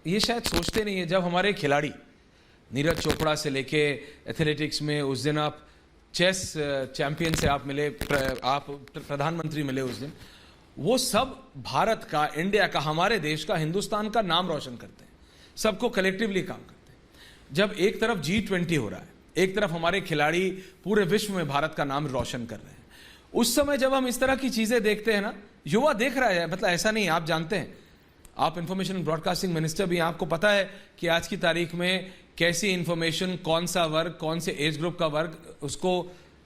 ये शायद सोचते नहीं है, जब हमारे खिलाड़ी नीरज चोपड़ा से लेके एथलेटिक्स में, उस दिन आप चेस चैंपियन से आप मिले, आप प्रधानमंत्री मिले उस दिन, वो सब भारत का, इंडिया का, हमारे देश का, हिंदुस्तान का नाम रोशन करते हैं, सबको कलेक्टिवली काम करते हैं। जब एक तरफ G20 हो रहा है, एक तरफ हमारे खिलाड़ी पूरे विश्व में भारत का नाम रोशन कर रहे हैं, उस समय जब हम इस तरह की चीजें देखते हैं ना, युवा देख रहा है, मतलब ऐसा नहीं, आप जानते हैं, आप इंफॉर्मेशन एंड ब्रॉडकास्टिंग मिनिस्टर भी हैं, आपको पता है कि आज की तारीख में कैसी इंफॉर्मेशन, कौन सा वर्ग, कौन से एज ग्रुप का वर्ग उसको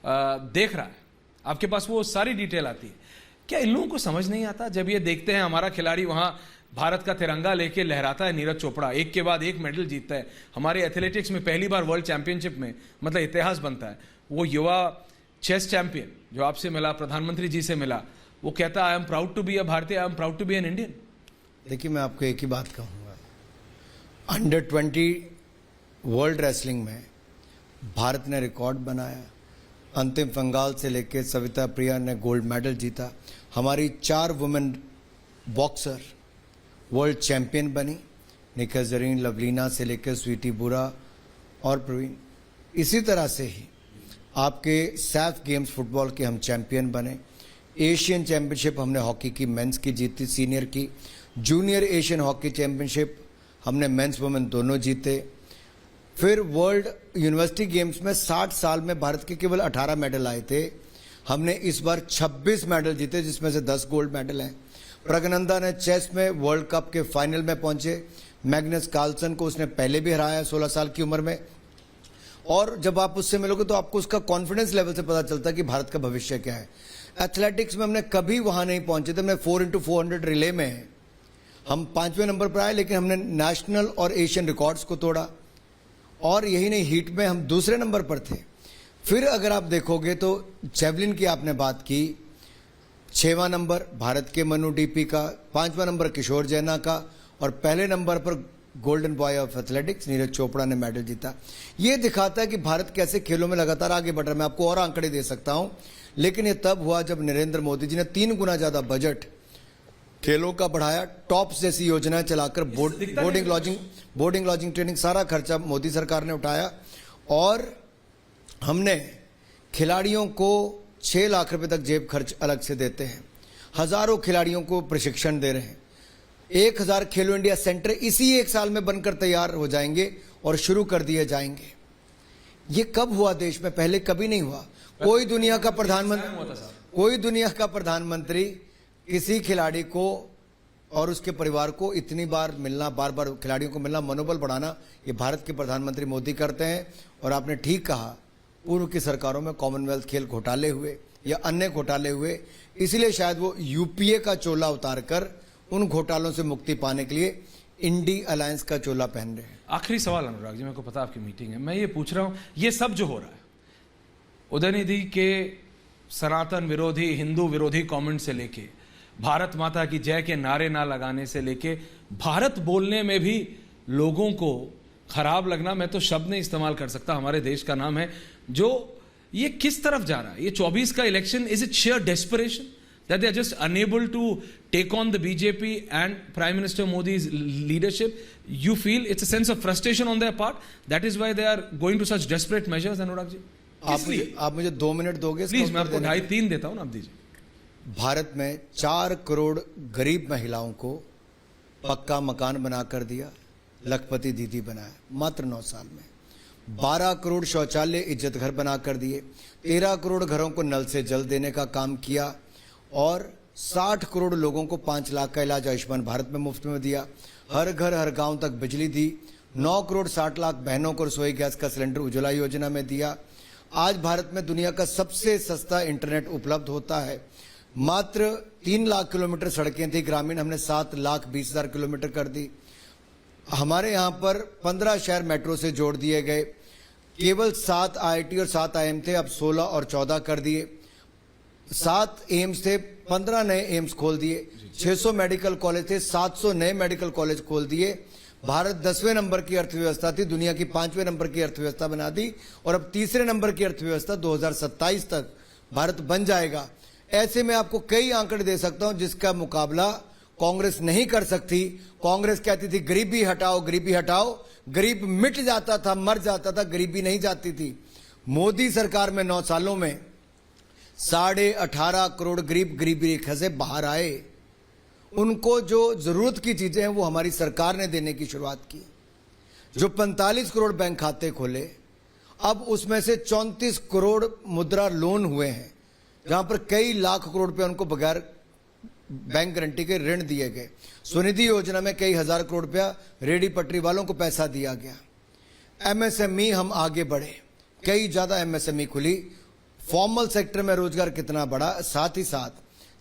देख रहा है, आपके पास वो सारी डिटेल आती है। क्या इन लोगों को समझ नहीं आता? जब ये देखते हैं हमारा खिलाड़ी वहां भारत का तिरंगा लेके लहराता है, नीरज चोपड़ा एक के बाद एक मेडल जीतता है, हमारे एथलेटिक्स में पहली बार वर्ल्ड चैंपियनशिप में मतलब इतिहास बनता है, वो युवा चेस चैंपियन जो आपसे मिला, प्रधानमंत्री जी से मिला, वो कहता है I am proud to be a भारतीय, I am proud to be an Indian. देखिए, मैं आपको एक ही बात कहूँगा, अंडर 20 वर्ल्ड रेसलिंग में भारत ने रिकॉर्ड बनाया। अंतिम पंगाल से लेकर सविता प्रिया ने गोल्ड मेडल जीता। हमारी 4 वुमेन बॉक्सर वर्ल्ड चैंपियन बनी, निखत जरीन, लवलीना से लेकर स्वीटी बुरा और प्रवीण। इसी तरह से ही आपके सैफ गेम्स फुटबॉल के हम चैंपियन बने। एशियन चैंपियनशिप हमने हॉकी की मेंस की जीती, सीनियर की। जूनियर एशियन हॉकी चैंपियनशिप हमने मेंस वुमेन दोनों जीते। फिर वर्ल्ड यूनिवर्सिटी गेम्स में 60 साल में भारत के केवल 18 मेडल आए थे, हमने इस बार 26 मेडल जीते, जिसमें से 10 गोल्ड मेडल हैं। प्रज्ञानंदा ने चेस में वर्ल्ड कप के फाइनल में पहुंचे, मैग्नस कार्लसन को उसने पहले भी हराया 16 साल की उम्र में। और जब आप उससे मिलोगे तो आपको उसका कॉन्फिडेंस लेवल से पता चलता है कि भारत का भविष्य क्या है। एथलेटिक्स में हमने कभी वहां नहीं पहुंचे थे, हमने 4x400 रिले में हम 5वें नंबर पर आए, लेकिन हमने नेशनल और एशियन रिकॉर्ड्स को तोड़ा। और यही नहीं, हीट में हम दूसरे नंबर पर थे। फिर अगर आप देखोगे तो जेवलिन की आपने बात की, 6वां नंबर भारत के मनु डीपी का, 5वां नंबर किशोर जैना का, और पहले नंबर पर golden boy of athletics Neeraj Chopra ने मेडल जीता। ये दिखाता है कि भारत कैसे खेलों में लगातार आगे बढ़ रहा है। मैं आपको और आंकड़े दे सकता हूं, लेकिन ये तब हुआ जब नरेंद्र मोदी जी ने 3 गुना ज्यादा बजट खेलों का बढ़ाया, टॉप्स जैसी योजनाएं चलाकर बोर्डिंग लॉजिंग ट्रेनिंग सारा खर्चा मोदी सरकार ने उठाया। और हमने खिलाड़ियों को 6 लाख रुपए तक जेब खर्च अलग से देते हैं, हजारों खिलाड़ियों को प्रशिक्षण दे रहे हैं। 1000 खेलो इंडिया सेंटर इसी 1 साल में बनकर तैयार हो जाएंगे और शुरू कर दिए जाएंगे। ये कब हुआ देश में? पहले कभी नहीं हुआ। कोई दुनिया का प्रधानमंत्री किसी खिलाड़ी को और उसके परिवार को इतनी बार मिलना, बार बार खिलाड़ियों को मिलना, मनोबल बढ़ाना, ये भारत के प्रधानमंत्री मोदी करते हैं। और आपने ठीक कहा, पूर्व की सरकारों में कॉमनवेल्थ खेल घोटाले हुए या अन्य घोटाले हुए, इसलिए शायद वो यूपीए का चोला उतारकर उन घोटालों से मुक्ति पाने के लिए इंडी अलायंस का चोला पहन रहे हैं। आखिरी सवाल अनुराग जी, मेरे को पता आपकी मीटिंग है, मैं ये पूछ रहा हूं, ये सब जो हो रहा है, उदयनिधि के सनातन विरोधी, हिंदू विरोधी कमेंट से लेके, भारत माता की जय के नारे ना लगाने से लेके, भारत बोलने में भी लोगों को खराब लगना, मैं तो शब्द नहीं इस्तेमाल कर सकता, हमारे देश का नाम है, जो ये किस तरफ जा रहा है? ये 24 का election, is it share desperation that they are just unable to take on the BJP and Prime Minister Modi's leadership? You feel it's a sense of frustration on their part, that is why they are going to such desperate measures? Anurag ji, आप मुझे 2 minute दोगे? Please, मैं आपको 2.5-3 देता हूं ना, आप दीजिए। भारत में 4 करोड़ गरीब महिलाओं को पक्का मकान बनाकर दिया, लखपति दीदी बनाया मात्र 9 साल में। 12 करोड़ शौचालय इज्जत घर बनाकर दिए, 13 करोड़ घरों को नल से जल देने का काम किया, और 60 करोड़ लोगों को 5 लाख का इलाज आयुष्मान भारत में मुफ्त में दिया। हर घर हर गांव तक बिजली दी। 9 करोड़ 60 लाख बहनों को रसोई गैस का सिलेंडर उज्ज्वला योजना में दिया। आज भारत में दुनिया का सबसे सस्ता इंटरनेट उपलब्ध होता है। मात्र 3 लाख किलोमीटर सड़कें थी ग्रामीण, हमने 7,20,000 किलोमीटर कर दी। हमारे यहाँ पर 15 शहर मेट्रो से जोड़ दिए गए। केवल 7 IIT और 7 IIM थे, अब 16 और 14 कर दिए। 7 एम्स थे, 15 नए एम्स खोल दिए। 600 मेडिकल कॉलेज थे, 700 नए मेडिकल कॉलेज खोल दिए। भारत 10वें नंबर की अर्थव्यवस्था थी, दुनिया की 5वें नंबर की अर्थव्यवस्था बना दी, और अब 3रे नंबर की अर्थव्यवस्था 2027 तक भारत बन जाएगा। ऐसे में आपको कई आंकड़े दे सकता हूं जिसका मुकाबला कांग्रेस नहीं कर सकती। कांग्रेस कहती थी गरीबी हटाओ, गरीबी हटाओ, गरीब मिट जाता था, मर जाता था, गरीबी नहीं जाती थी। मोदी सरकार में 9 सालों में 18.5 करोड़ गरीब गरीबी रेखा से बाहर आए। उनको जो जरूरत की चीजें हैं वो हमारी सरकार ने देने की शुरुआत की। जो 45 करोड़ बैंक खाते खोले, अब उसमें से 34 करोड़ मुद्रा लोन हुए हैं, जहां पर कई लाख करोड़ रुपए उनको बगैर बैंक गारंटी के ऋण दिए गए। स्वनिधि योजना में कई हजार करोड़ रुपया रेडी पटरी वालों को पैसा दिया गया। एमएसएमई हम आगे बढ़े, कई ज्यादा एमएसएमई खुली। फॉर्मल सेक्टर में रोजगार कितना बढ़ा, साथ ही साथ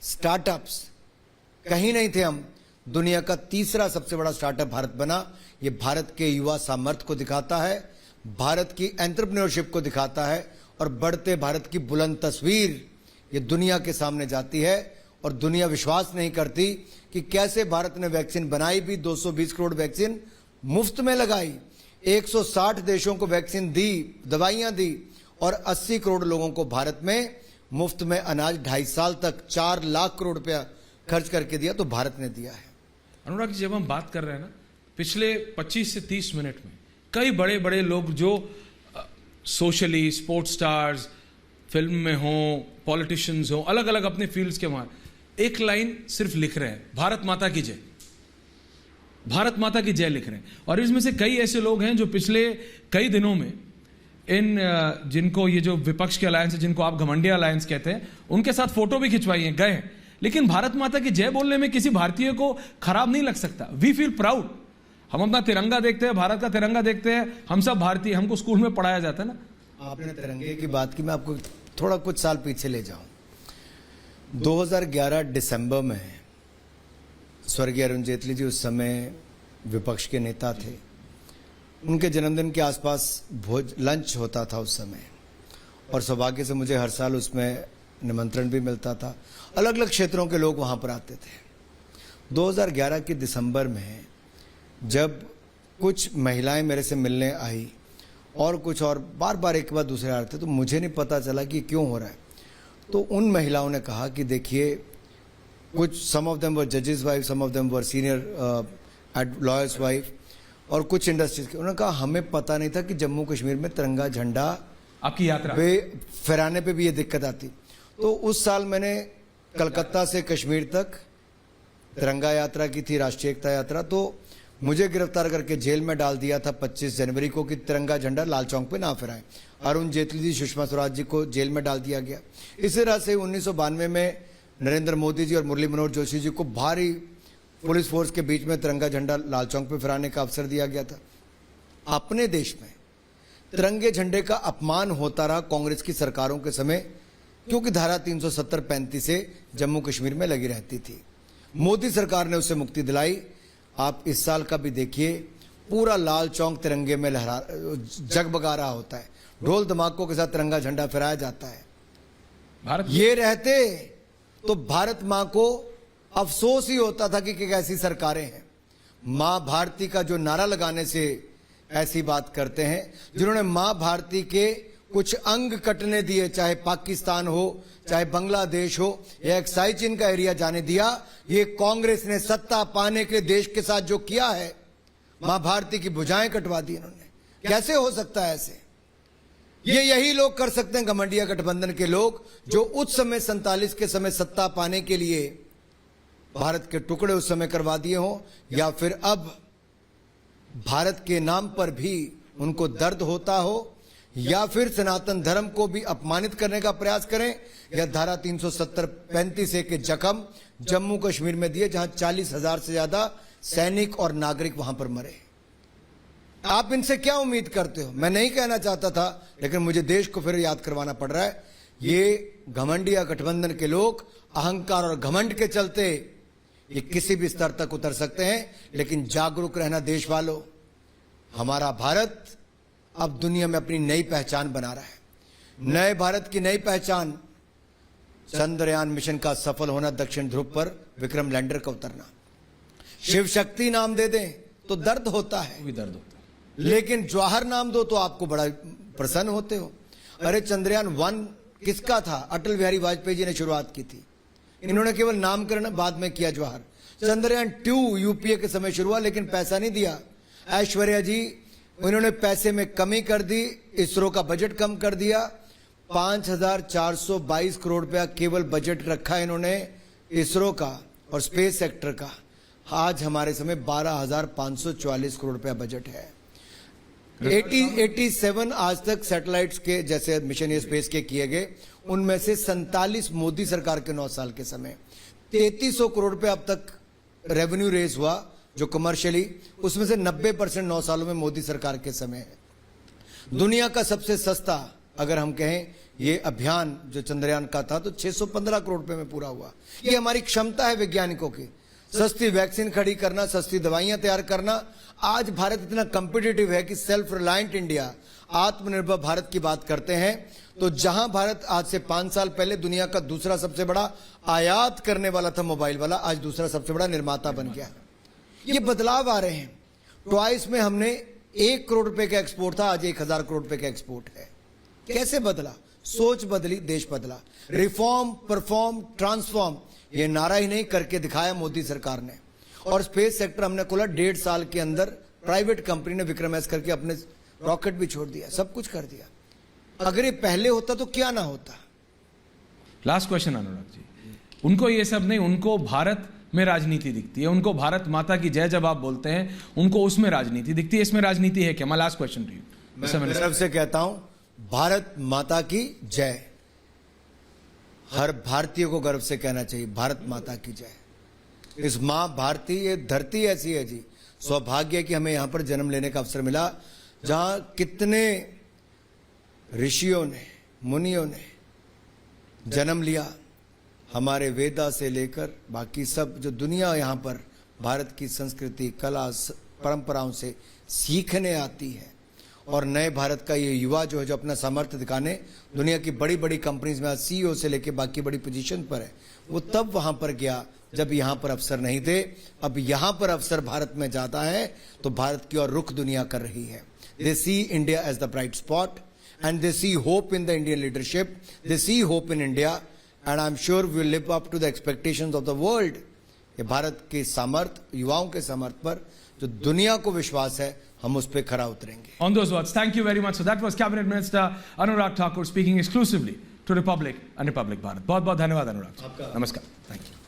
स्टार्टअप्स, कहीं नहीं थे हम, दुनिया का तीसरा सबसे बड़ा स्टार्टअप भारत बना। ये भारत के युवा सामर्थ्य को दिखाता है, भारत की एंटरप्रेन्योरशिप को दिखाता है, और बढ़ते भारत की बुलंद तस्वीर ये दुनिया के सामने जाती है। और दुनिया विश्वास नहीं करती कि कैसे भारत ने वैक्सीन बनाई भी, 220 करोड़ वैक्सीन मुफ्त में लगाई, 160 देशों को वैक्सीन दी, दवाइयां दी, और 80 करोड़ लोगों को भारत में मुफ्त में अनाज 2.5 साल तक 4 लाख करोड़ रुपया खर्च करके दिया, तो भारत ने दिया है। अनुराग जी, जब हम बात कर रहे हैं ना, पिछले 25 से 30 मिनट में कई बड़े बड़े लोग जो सोशली, स्पोर्ट्स स्टार्स, फिल्म में हों, पॉलिटिशियंस हों, अलग अलग अपने फील्ड्स के वहां एक लाइन सिर्फ लिख रहे हैं, भारत माता की जय, भारत माता की जय लिख रहे हैं। और इसमें से कई ऐसे लोग हैं जो पिछले कई दिनों में इन जिनको ये जो विपक्ष के अलायंस है, जिनको आप घमंडी अलायंस कहते हैं, उनके साथ फोटो भी खिंचवाई है, गए हैं। लेकिन भारत माता की जय बोलने में किसी भारतीय को खराब नहीं लग सकता। We feel proud. हम अपना तिरंगा देखते हैं, भारत का तिरंगा देखते हैं, हम सब भारतीय, हमको स्कूल में पढ़ाया जाता है ना। आपने तिरंगे की बात की, मैं आपको थोड़ा कुछ साल पीछे ले जाऊं। 2011 दिसंबर में स्वर्गीय अरुण जेटली जी उस समय विपक्ष के नेता थे। उनके जन्मदिन के आसपास लंच होता था उस समय, और सौभाग्य से मुझे हर साल उसमें निमंत्रण भी मिलता था। अलग अलग क्षेत्रों के लोग वहां पर आते थे। 2011 के दिसंबर में जब कुछ महिलाएं मेरे से मिलने आई और कुछ और बार बार एक के बाद दूसरे आ रहे थे, तो मुझे नहीं पता चला कि क्यों हो रहा है। तो उन महिलाओं ने कहा कि देखिए, कुछ सम ऑफ देम वर जजेस wife, some of them were senior lawyers wife, और कुछ इंडस्ट्रीज के। उन्होंने कहा हमें पता नहीं था कि जम्मू कश्मीर में तिरंगा झंडा आपकी यात्रा पे फहराने पे भी ये दिक्कत आती। तो उस साल मैंने कलकत्ता से कश्मीर तक तिरंगा यात्रा की थी, राष्ट्रीय एकता यात्रा। तो मुझे गिरफ्तार करके जेल में डाल दिया था 25 जनवरी को कि तिरंगा झंडा लाल चौक पे ना फहराएं। अरुण जेटली जी, सुषमा स्वराज जी को जेल में डाल दिया गया। इसी तरह से 1992 में नरेंद्र मोदी जी और मुरली मनोहर जोशी जी को भारी पुलिस फोर्स के बीच में तिरंगा झंडा लाल चौक पे फहराने का अवसर दिया गया था। अपने देश में तिरंगे झंडे का अपमान होता रहा कांग्रेस की सरकारों के समय, क्योंकि धारा 370-35 से जम्मू कश्मीर में लगी रहती थी। मोदी सरकार ने उससे मुक्ति दिलाई। आप इस साल का भी देखिए, पूरा लाल चौक तिरंगे में लहरा जगमगा रहा होता है, ढोल धमाकों के साथ तिरंगा झंडा फहराया जाता है। भारत ये रहते तो भारत मां को अफसोस ही होता था कि कैसी सरकारें हैं। मां भारती का जो नारा लगाने से ऐसी बात करते हैं, जिन्होंने मां भारती के कुछ अंग कटने दिए, चाहे पाकिस्तान हो, चाहे बांग्लादेश हो, या एक साइचिन का एरिया जाने दिया, ये कांग्रेस ने सत्ता पाने के देश के साथ जो किया है, मां भारती की भुजाएं कटवा दी इन्होंने। कैसे हो सकता है ऐसे? ये यही लोग कर सकते हैं, घमंडिया गठबंधन के लोग, जो उस समय 47 के समय सत्ता पाने के लिए भारत के टुकड़े उस समय करवा दिए हों, या फिर अब भारत के नाम पर भी उनको दर्द होता हो, या फिर सनातन धर्म को भी अपमानित करने का प्रयास करें, या धारा 370-35 के जख्म जम्मू कश्मीर में दिए, जहां 40,000 से ज्यादा सैनिक और नागरिक वहां पर मरे। आप इनसे क्या उम्मीद करते हो? मैं नहीं कहना चाहता था, लेकिन मुझे देश को फिर याद करवाना पड़ रहा है। ये घमंडिया गठबंधन के लोग अहंकार और घमंड के चलते ये किसी भी स्तर तक उतर सकते हैं, लेकिन जागरूक रहना देश वालों। हमारा भारत अब दुनिया में अपनी नई पहचान बना रहा है। नए भारत की नई पहचान, चंद्रयान मिशन का सफल होना, दक्षिण ध्रुव पर विक्रम लैंडर का उतरना। शिव शक्ति नाम दे दें तो दर्द होता है, भी दर्द होता है, लेकिन जवाहर नाम दो तो आपको बड़ा प्रसन्न होते हो। अरे चंद्रयान 1 किसका था? अटल बिहारी वाजपेयी जी ने शुरुआत की थी। इन्होंने केवल नामकरण बाद में किया जवाहर। चंद्रयान 2 यूपीए के समय शुरू हुआ, लेकिन पैसा नहीं दिया। ऐश्वर्या जी, उन्होंने पैसे में कमी कर दी, इसरो का बजट कम कर दिया। 5,422 करोड़ रुपया केवल बजट रखा है इन्होंने इसरो का और स्पेस सेक्टर का। आज हमारे समय 12,544 करोड़ रुपया बजट है। 87 आज तक सैटेलाइट्स के जैसे मिशन ये स्पेस के किए गए, उनमें से 47 मोदी सरकार के 9 साल के समय। 3300 करोड़ रुपए अब तक रेवेन्यू रेज हुआ जो कमर्शियली, उसमें से 90% 9 सालों में मोदी सरकार के समय है। दुनिया का सबसे सस्ता अगर हम कहें ये अभियान जो चंद्रयान का था तो 615 करोड़ रुपए में पूरा हुआ। ये हमारी क्षमता है वैज्ञानिकों की, सस्ती वैक्सीन खड़ी करना, सस्ती दवाइयां तैयार करना। आज भारत इतना कॉम्पिटिटिव है कि सेल्फ रिलायंट इंडिया, आत्मनिर्भर भारत की बात करते हैं तो जहां भारत आज से 5 साल पहले दुनिया का दूसरा सबसे बड़ा आयात करने वाला था मोबाइल वाला, आज दूसरा सबसे बड़ा निर्माता बन गया। ये बदलाव आ रहे हैं। ट्वाइस में हमने 1 करोड़ रुपए का एक्सपोर्ट था, आज 1,000 करोड़ रुपए का एक्सपोर्ट है। कैसे बदला? सोच बदली, देश बदला। रिफॉर्म, परफॉर्म, ट्रांसफॉर्म, ये नारा ही नहीं करके दिखाया मोदी सरकार ने। और स्पेस सेक्टर हमने खोला 1.5 साल के अंदर, प्राइवेट कंपनी ने विक्रम एस करके अपने रॉकेट भी छोड़ दिया, सब कुछ कर दिया। अगर ये पहले होता तो क्या ना होता। लास्ट क्वेश्चन अनुराग जी, उनको ये सब नहीं, उनको भारत में राजनीति दिखती है, उनको भारत माता की जय जब आप बोलते हैं उनको उसमें राजनीति दिखती है, इसमें राजनीति है क्या? My last question to you. मैं गर्व से कहता हूं भारत माता की जय। हर भारतीय को गर्व से कहना चाहिए भारत माता की जय। इस मां भारती, ये धरती ऐसी है जी, सौभाग्य है कि हमें यहां पर जन्म लेने का अवसर मिला जहां कितने ऋषियों ने, मुनियों ने जन्म लिया। हमारे वेदा से लेकर बाकी सब जो दुनिया यहां पर भारत की संस्कृति, कला, परंपराओं से सीखने आती है। और नए भारत का ये युवा जो है, जो अपना सामर्थ्य दिखाने दुनिया की बड़ी बड़ी कंपनीज में सीईओ से लेके बाकी बड़ी पोजीशन पर है, वो तब वहां पर गया जब यहां पर अवसर नहीं थे। अब यहां पर अवसर भारत में जाता है तो भारत की ओर रुख दुनिया कर रही है। They see India as the bright spot and they see hope in the Indian leadership, they see hope in India and I am sure we will live up to the expectations of the world. ये भारत के सामर्थ्य, युवाओं के सामर्थ्य पर जो दुनिया को विश्वास है, हम उस पर खरा उतरेंगे। On those words, thank you very much. So that was Cabinet Minister Anurag Thakur speaking exclusively to Republic and Republic Bharat. बहुत बहुत धन्यवाद अनुराग। नमस्कार। Thank you.